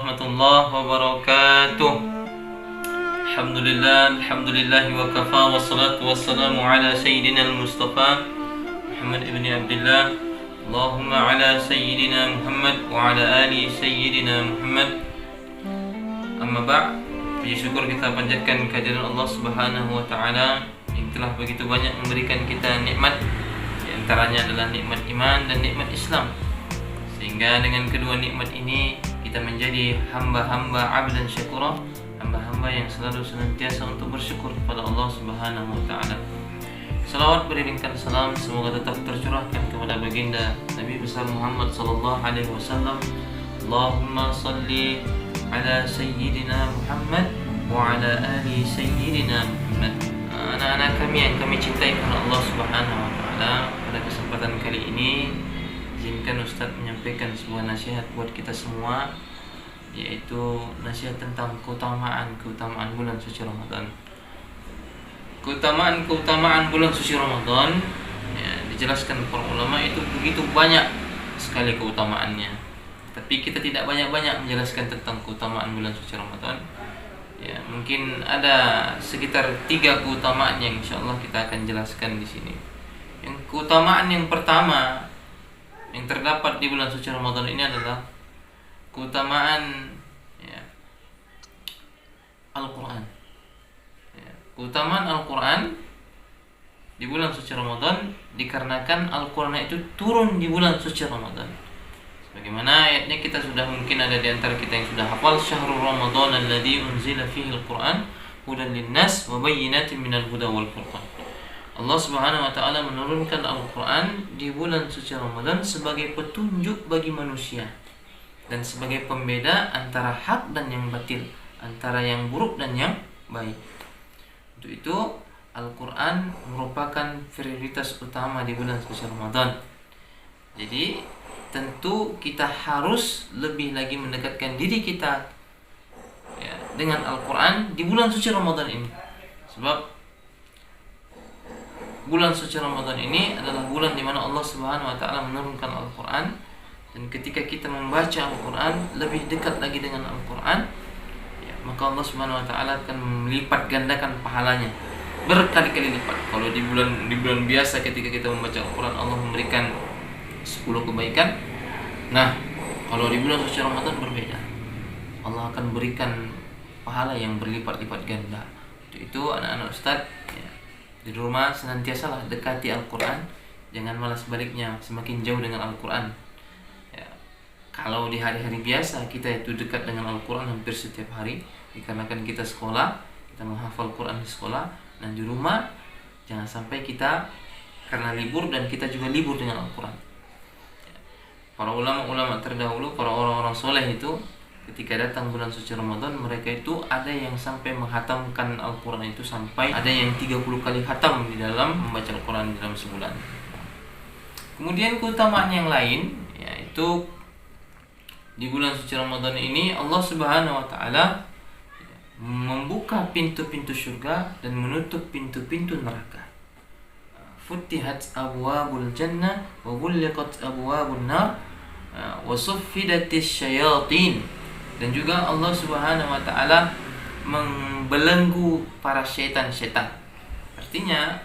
warahmatullahi wabarakatuh. Alhamdulillah wa kafa wassalatu wassalamu ala sayyidina al-Mustafa Muhammad ibn Abdullah. Allahumma ala sayyidina Muhammad wa ala ali sayyidina Muhammad. Amma ba', puji syukur kita panjatkan kehadiran Allah Subhanahu wa taala yang telah begitu banyak memberikan kita nikmat. Di antaranya adalah nikmat iman dan nikmat Islam. Sehingga dengan kedua nikmat ini kita menjadi hamba-hamba abdan syakura, hamba-hamba yang selalu senantiasa untuk bersyukur kepada Allah Subhanahu wa taala. Salawat beriringkan salam semoga tetap tercurahkan kepada baginda Nabi besar Muhammad sallallahu alaihi wasallam. Allahumma salli ala sayyidina Muhammad wa ala ali sayyidina Muhammad. Anak-anak kami yang kami cintai karena Allah Subhanahu wa taala, pada kesempatan kali ini izinkan Ustaz menyampaikan sebuah nasihat buat kita semua, yaitu nasihat tentang keutamaan bulan suci Ramadan. Keutamaan bulan suci Ramadan, ya, dijelaskan para ulama itu begitu banyak sekali keutamaannya. Tapi kita tidak banyak-banyak menjelaskan tentang keutamaan bulan suci Ramadan. Ya, mungkin ada sekitar 3 keutamaan yang insyaallah kita akan jelaskan di sini. Yang keutamaan yang pertama yang terdapat di bulan suci Ramadan ini adalah keutamaan, ya, Al-Quran. Ya, keutamaan Al-Quran di bulan suci Ramadan dikarenakan Al-Quran itu turun di bulan suci Ramadan. Sebagaimana ayatnya kita sudah mungkin ada di antara kita yang sudah hafal, syahrul Ramadan alladzi unzila fihi al-Quran hudan linnas wa bayyinatin minal huda wal furqan. Allah Subhanahu wa taala menurunkan Al-Qur'an di bulan suci Ramadan sebagai petunjuk bagi manusia dan sebagai pembeda antara hak dan yang batil, antara yang buruk dan yang baik. Untuk itu Al-Qur'an merupakan prioritas utama di bulan suci Ramadan. Jadi tentu kita harus lebih lagi mendekatkan diri kita, ya, dengan Al-Qur'an di bulan suci Ramadan ini. Sebab bulan suci Ramadan ini adalah bulan di mana Allah Subhanahu wa taala menurunkan Al-Qur'an, dan ketika kita membaca Al-Qur'an lebih dekat lagi dengan Al-Qur'an, ya, maka Allah Subhanahu wa taala akan melipat gandakan pahalanya berkali-kali lipat. Kalau di bulan biasa ketika kita membaca Al-Qur'an Allah memberikan 10 kebaikan. Nah, kalau di bulan suci Ramadan berbeda. Allah akan berikan pahala yang berlipat-lipat ganda. Untuk itu anak-anak Ustaz, ya, di rumah senantiasalah dekati Al-Quran, jangan malas baliknya semakin jauh dengan Al-Quran. Ya, kalau di hari-hari biasa kita itu dekat dengan Al-Quran hampir setiap hari, dikarenakan kita sekolah, kita menghafal Quran di sekolah. Dan di rumah jangan sampai kita karena libur dan kita juga libur dengan Al-Quran. Ya, para ulama-ulama terdahulu, para orang-orang soleh itu ketika datang bulan suci Ramadan, mereka itu ada yang sampai menghatamkan Al-Quran itu sampai ada yang 30 kali khatam di dalam membaca Al-Quran dalam sebulan. Kemudian keutamaan yang lain, yaitu di bulan suci Ramadan ini Allah Subhanahu wa taala membuka pintu-pintu surga dan menutup pintu-pintu neraka. Futihat abwabul jannah wa ghulliqat abwabun nar wa suffidatis syayatin. Dan juga Allah Subhanahu wa taala membelenggu para syaitan-syaitan. Artinya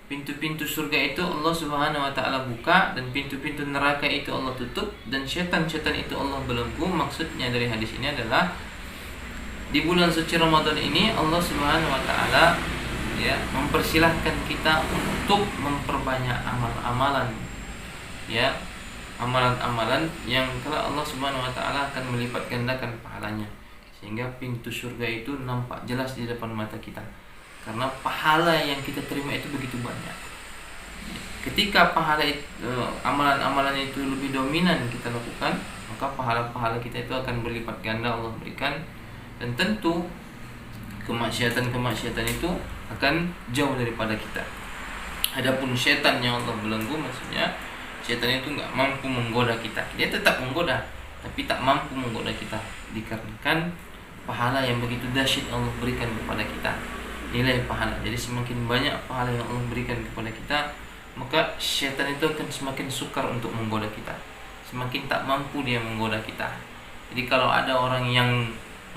pintu-pintu surga itu Allah Subhanahu wa taala buka dan pintu-pintu neraka itu Allah tutup dan syaitan-syaitan itu Allah belenggu. Maksudnya dari hadis ini adalah di bulan suci Ramadan ini Allah Subhanahu wa taala, ya, mempersilahkan kita untuk memperbanyak amal-amalan, ya, amalan-amalan yang kalau Allah Subhanahu wa taala akan melipat gandakan pahalanya, sehingga pintu surga itu nampak jelas di depan mata kita. Karena pahala yang kita terima itu begitu banyak. Ketika amalan-amalan itu lebih dominan kita lakukan, maka pahala-pahala kita itu akan berlipat ganda Allah berikan, dan tentu kemaksiatan-kemaksiatan itu akan jauh daripada kita. Adapun setan yang Allah belenggu, maksudnya setan itu nggak mampu menggoda kita. Dia tetap menggoda, tapi tak mampu menggoda kita dikarenakan pahala yang begitu dahsyat Allah berikan kepada kita. Nilai pahala. Jadi semakin banyak pahala yang Allah berikan kepada kita, maka setan itu akan semakin sukar untuk menggoda kita. Semakin tak mampu dia menggoda kita. Jadi kalau ada orang yang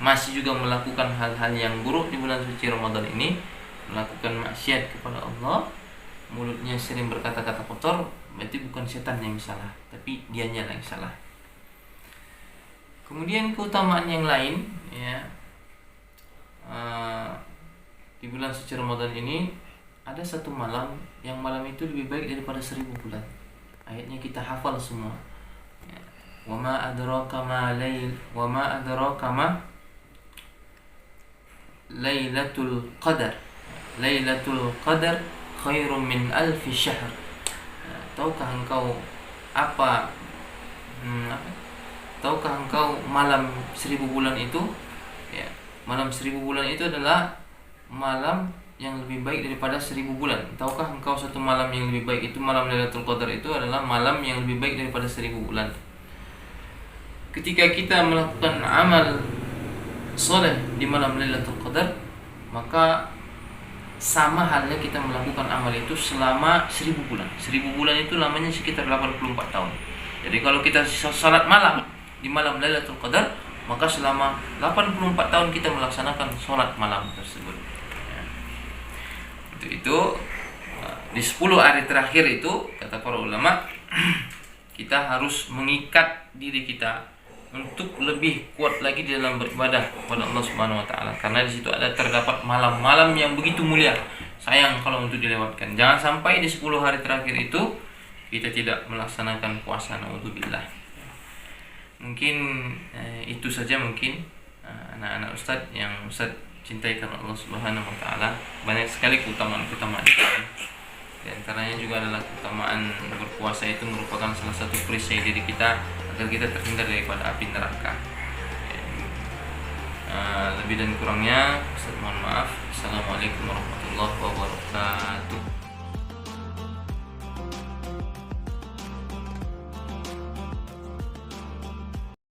masih juga melakukan hal-hal yang buruk di bulan suci Ramadan ini, melakukan maksiat kepada Allah, mulutnya sering berkata-kata kotor, berarti bukan setan yang salah, tapi dianya yang salah. Kemudian keutamaan yang lain, ya, di bulan suci Ramadan ini ada satu malam yang malam itu lebih baik daripada 1000 bulan. Ayatnya kita hafal semua. Ya. Wa ma adraka ma Lailatul Qadar. Lailatul Qadar khairum min alfi syahr. Tahukah engkau apa? Tahukah engkau malam 1000 bulan itu? Ya, malam 1000 bulan itu adalah malam yang lebih baik daripada 1000 bulan. Tahukah engkau satu malam yang lebih baik itu, malam Lailatul Qadar itu adalah malam yang lebih baik daripada 1000 bulan. Ketika kita melakukan amal soleh di malam Lailatul Qadar, maka sama halnya kita melakukan amal itu selama 1000 bulan. 1000 bulan itu lamanya sekitar 84 tahun. Jadi kalau kita salat malam di malam Lailatul Qadar, maka selama 84 tahun kita melaksanakan salat malam tersebut. Ya. Untuk itu di 10 hari terakhir itu, kata para ulama, kita harus mengikat diri kita untuk lebih kuat lagi di dalam beribadah kepada Allah Subhanahu wa taala, karena di situ terdapat malam-malam yang begitu mulia. Sayang kalau untuk dilewatkan. Jangan sampai di 10 hari terakhir itu kita tidak melaksanakan puasa, naudzubillah. Mungkin itu saja mungkin anak-anak Ustadz yang Ustadz cintai karena Allah Subhanahu wa taala. Banyak sekali keutamaan-keutamaan. Di antaranya juga adalah keutamaan berpuasa itu merupakan salah satu perisai diri kita agar kita terhindar daripada api neraka. Lebih dan kurangnya, Ustaz mohon maaf. Assalamualaikum warahmatullahi wabarakatuh.